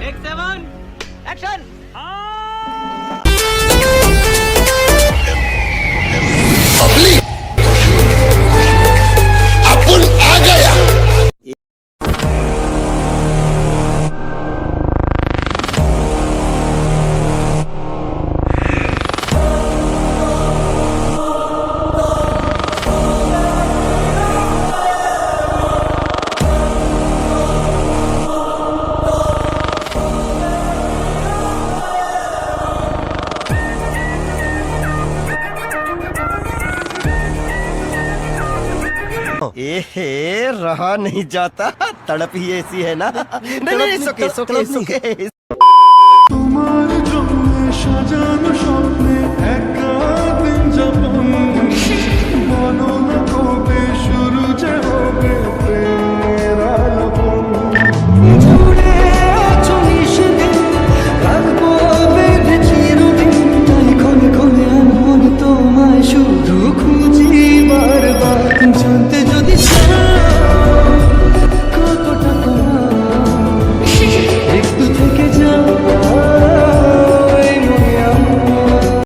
Take 7 action. अपन आ गया। एहे रहा नहीं जाता, तड़प ही ऐसी है ना। नहीं नहीं सुके सुके सुके। তোমার জন্য সাজানো স্বপ্নে এক